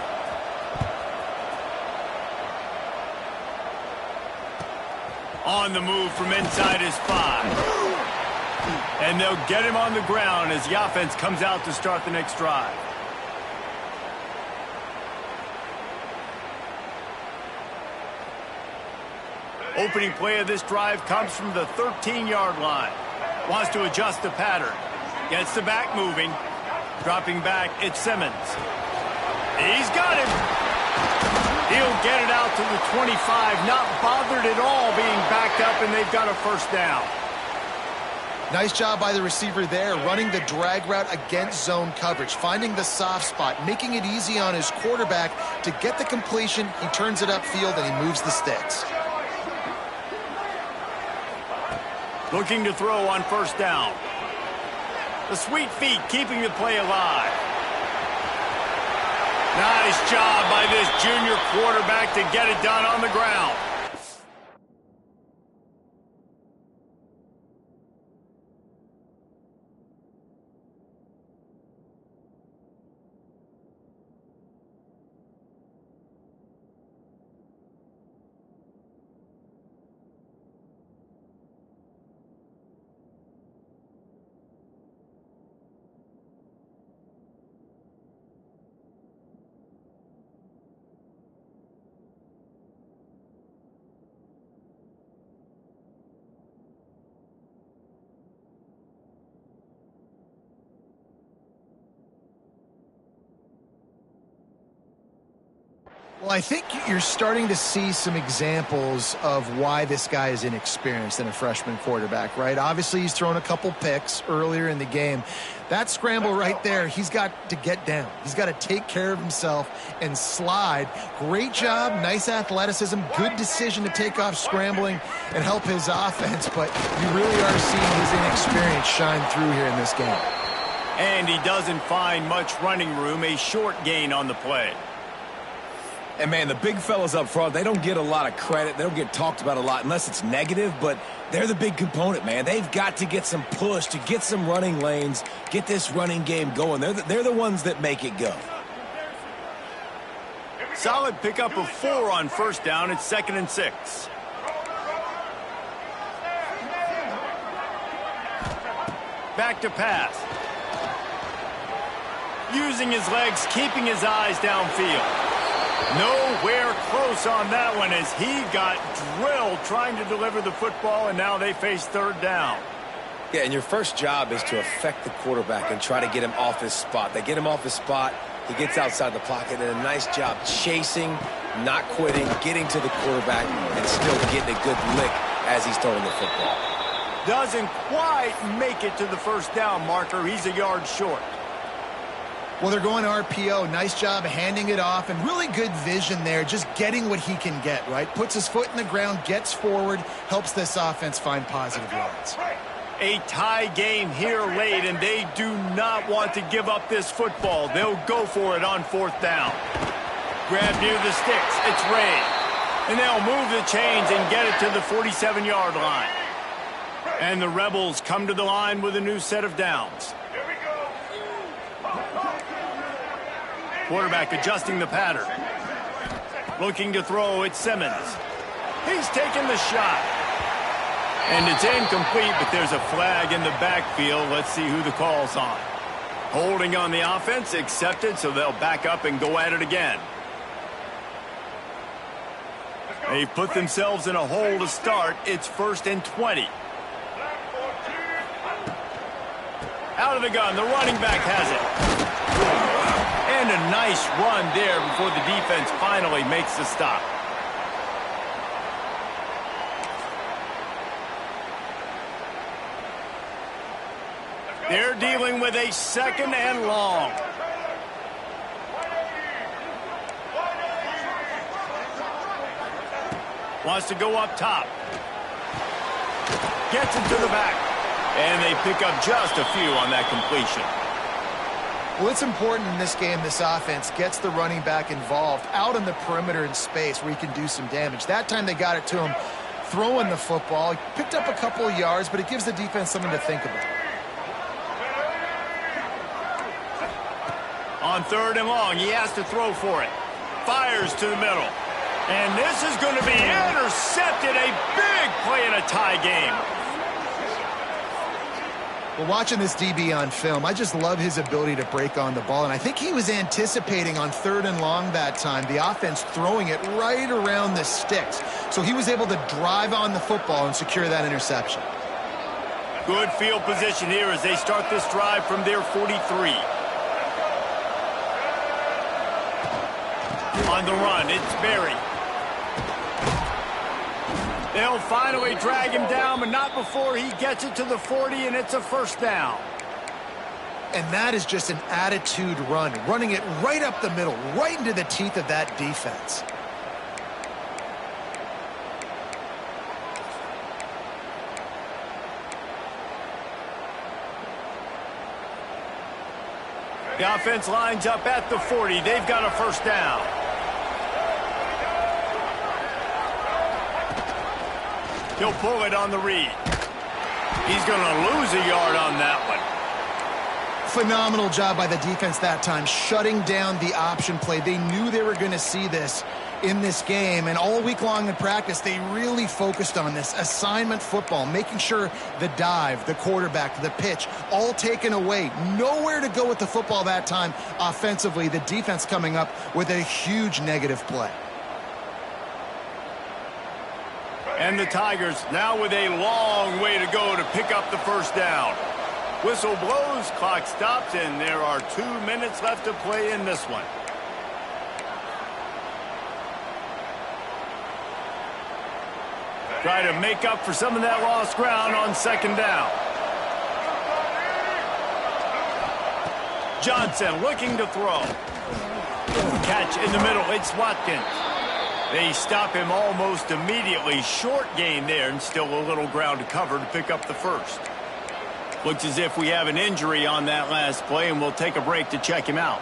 On the move from inside his 5. And they'll get him on the ground as the offense comes out to start the next drive. Opening play of this drive comes from the 13-yard line. Wants to adjust the pattern. Gets the back moving. Dropping back, it's Simmons. He's got him. He'll get it out to the 25. Not bothered at all being backed up, and they've got a first down. Nice job by the receiver there, running the drag route against zone coverage, finding the soft spot, making it easy on his quarterback to get the completion. He turns it upfield, and he moves the sticks. Looking to throw on first down. The sweet feet keeping the play alive. Nice job by this junior quarterback to get it done on the ground. Well, I think you're starting to see some examples of why this guy is inexperienced in a freshman quarterback, right? Obviously, he's thrown a couple picks earlier in the game. That scramble right there, he's got to get down. He's got to take care of himself and slide. Great job, nice athleticism, good decision to take off scrambling and help his offense, but you really are seeing his inexperience shine through here in this game. And he doesn't find much running room, a short gain on the play. And, man, the big fellas up front, they don't get a lot of credit. They don't get talked about a lot unless it's negative, but they're the big component, man. They've got to get some push, to get some running lanes, get this running game going. They're the ones that make it go. Solid pickup of 4 on first down. It's 2nd and 6. Back to pass. Using his legs, keeping his eyes downfield. Nowhere close on that one as he got drilled trying to deliver the football, and now they face 3rd down. Yeah, and your first job is to affect the quarterback and try to get him off his spot. They get him off his spot, he gets outside the pocket, and a nice job chasing, not quitting, getting to the quarterback, and still getting a good lick as he's throwing the football. Doesn't quite make it to the 1st down marker. He's a yard short. Well, they're going RPO. Nice job handing it off, and really good vision there, just getting what he can get, right? Puts his foot in the ground, gets forward, helps this offense find positive yards. A tie game here late, and they do not want to give up this football. They'll go for it on 4th down. Grab near the sticks. It's Ray. And they'll move the chains and get it to the 47-yard line. And the Rebels come to the line with a new set of downs. Quarterback adjusting the pattern. Looking to throw, it's Simmons. He's taking the shot. And it's incomplete, but there's a flag in the backfield. Let's see who the call's on. Holding on the offense, accepted, so they'll back up and go at it again. They've put themselves in a hole to start. It's 1st and 20. Out of the gun, the running back has it. And a nice run there before the defense finally makes the stop. They're dealing with a 2nd and long. Wants to go up top. Gets it to the back. And they pick up just a few on that completion. Well, it's important in this game, this offense gets the running back involved out on the perimeter in space where he can do some damage. That time they got it to him throwing the football. He picked up a couple of yards, but it gives the defense something to think about. On 3rd and long, he has to throw for it. Fires to the middle. And this is going to be intercepted. A big play in a tie game. Well, watching this DB on film, I just love his ability to break on the ball, and I think he was anticipating on 3rd and long that time, the offense throwing it right around the sticks. So he was able to drive on the football and secure that interception. Good field position here as they start this drive from their 43. On the run, it's Berry. They'll finally drag him down, but not before he gets it to the 40, and it's a 1st down. And that is just an attitude run, running it right up the middle, right into the teeth of that defense. The offense lines up at the 40. They've got a 1st down. He'll pull it on the read. He's going to lose a yard on that one. Phenomenal job by the defense that time, shutting down the option play. They knew they were going to see this in this game, and all week long in practice, they really focused on this assignment football, making sure the dive, the quarterback, the pitch, all taken away. Nowhere to go with the football that time offensively. The defense coming up with a huge negative play. And the Tigers now with a long way to go to pick up the 1st down. Whistle blows, clock stops, and there are 2 minutes left to play in this one. Try to make up for some of that lost ground on second down. Johnson looking to throw. Catch in the middle. It's Watkins. They stop him almost immediately. Short gain there and still a little ground to cover to pick up the first. Looks as if we have an injury on that last play, and we'll take a break to check him out.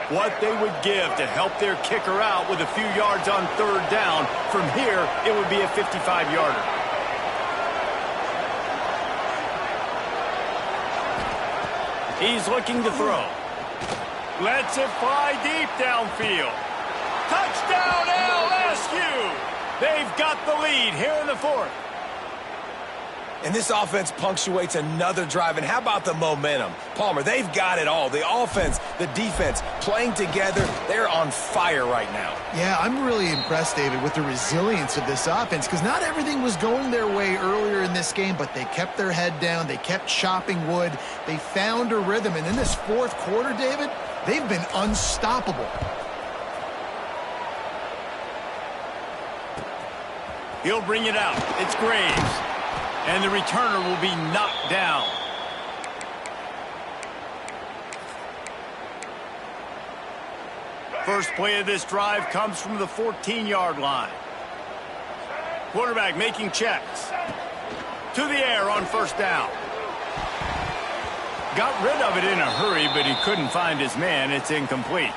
What they would give to help their kicker out with a few yards on third down. From here, it would be a 55-yarder. He's looking to throw. Lets it fly deep downfield. Touchdown LSU! They've got the lead here in the fourth. And this offense punctuates another drive. And how about the momentum? Palmer, they've got it all. The offense, the defense, playing together. They're on fire right now. Yeah, I'm really impressed, David, with the resilience of this offense, because not everything was going their way earlier in this game, but they kept their head down. They kept chopping wood. They found a rhythm. And in this fourth quarter, David, they've been unstoppable. He'll bring it out. It's Graves. And the returner will be knocked down. First play of this drive comes from the 14-yard line. Quarterback making checks. To the air on first down. Got rid of it in a hurry, but he couldn't find his man. It's incomplete.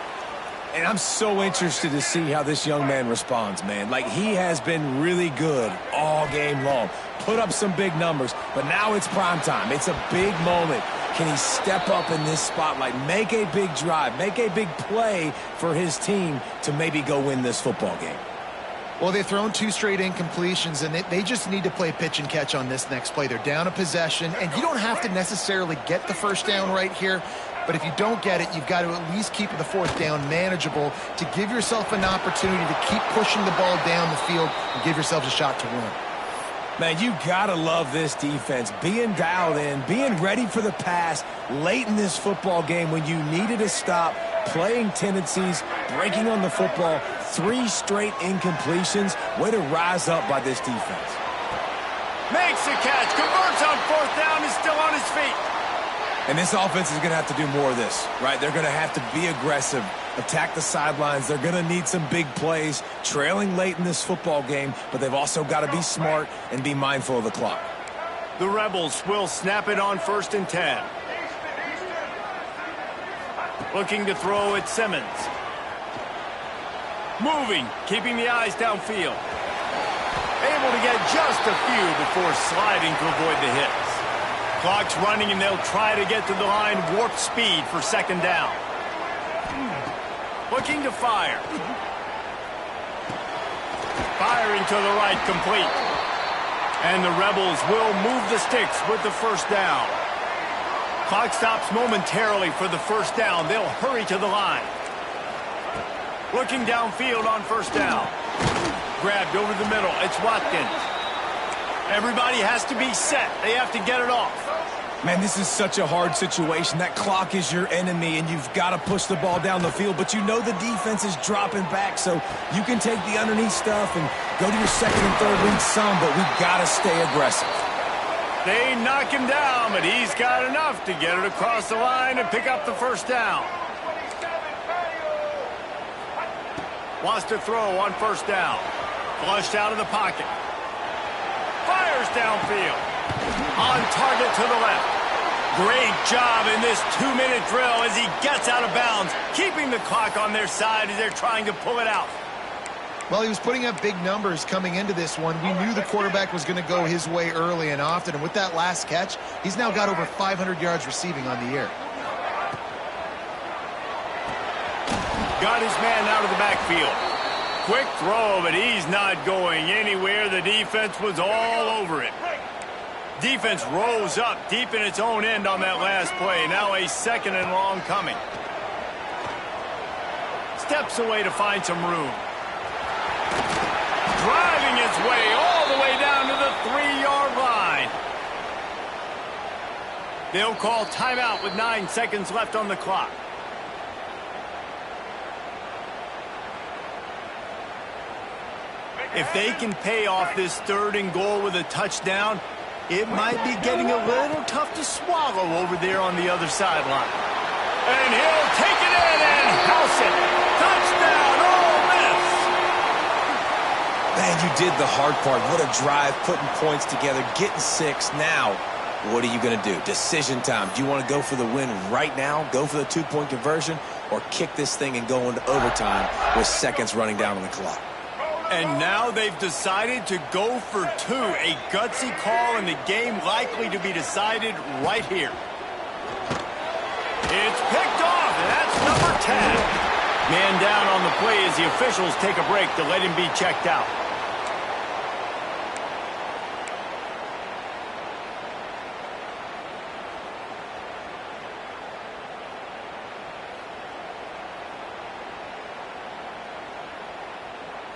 And I'm so interested to see how this young man responds, man. Like, he has been really good all game long. Put up some big numbers, but now it's prime time. It's a big moment. Can he step up in this spotlight, make a big drive, make a big play for his team to maybe go win this football game? Well, they've thrown 2 straight incompletions, and they just need to play pitch and catch on this next play. They're down a possession, and you don't have to necessarily get the first down right here. But if you don't get it, you've got to at least keep the fourth down manageable to give yourself an opportunity to keep pushing the ball down the field and give yourselves a shot to win. Man, you got to love this defense. Being dialed in, being ready for the pass late in this football game when you needed a stop, playing tendencies, breaking on the football, 3 straight incompletions. Way to rise up by this defense. Makes the catch, converts on fourth down, is still on his feet. And this offense is going to have to do more of this, right? They're going to have to be aggressive, attack the sidelines. They're going to need some big plays, trailing late in this football game, but they've also got to be smart and be mindful of the clock. The Rebels will snap it on 1st and 10. Looking to throw at Simmons. Moving, keeping the eyes downfield. Able to get just a few before sliding to avoid the hits. Clock's running, and they'll try to get to the line warp speed for second down. Looking to fire. Firing to the right, complete. And the Rebels will move the sticks with the first down. Clock stops momentarily for the first down. They'll hurry to the line. Looking downfield on first down. Grabbed over the middle. It's Watkins. Everybody has to be set. They have to get it off. Man, this is such a hard situation. That clock is your enemy, and you've got to push the ball down the field. But you know the defense is dropping back, so you can take the underneath stuff and go to your second and third read some, but we've got to stay aggressive. They knock him down, but he's got enough to get it across the line and pick up the first down. Wants to throw on first down. Flushed out of the pocket. Fires downfield. On target to the left. Great job in this 2-minute drill as he gets out of bounds, keeping the clock on their side as they're trying to pull it out. Well, he was putting up big numbers coming into this one. We knew the quarterback was going to go his way early and often, and with that last catch, he's now got over 500 yards receiving on the year. Got his man out of the backfield. Quick throw, but he's not going anywhere. The defense was all over it. Defense rose up deep in its own end on that last play. Now a second and long coming. Steps away to find some room. Driving his way all the way down to the 3-yard line. They'll call timeout with 9 seconds left on the clock. If they can pay off this 3rd and goal with a touchdown, it might be getting a little tough to swallow over there on the other sideline. And he'll take it in and house it. Touchdown, Ole Miss! Man, you did the hard part. What a drive, putting points together, getting 6. Now, what are you going to do? Decision time. Do you want to go for the win right now, go for the 2-point conversion, or kick this thing and go into overtime with seconds running down on the clock? And now they've decided to go for 2. A gutsy call, and the game likely to be decided right here. It's picked off, and that's number 10. Man down on the play as the officials take a break to let him be checked out.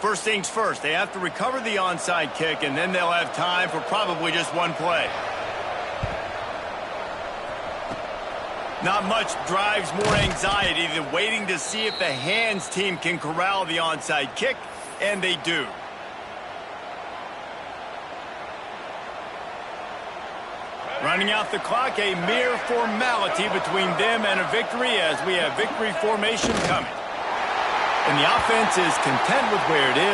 First things first, they have to recover the onside kick, and then they'll have time for probably just one play. Not much drives more anxiety than waiting to see if the hands team can corral the onside kick, and they do. Running out the clock, a mere formality between them and a victory as we have victory formation coming. And the offense is content with where it is.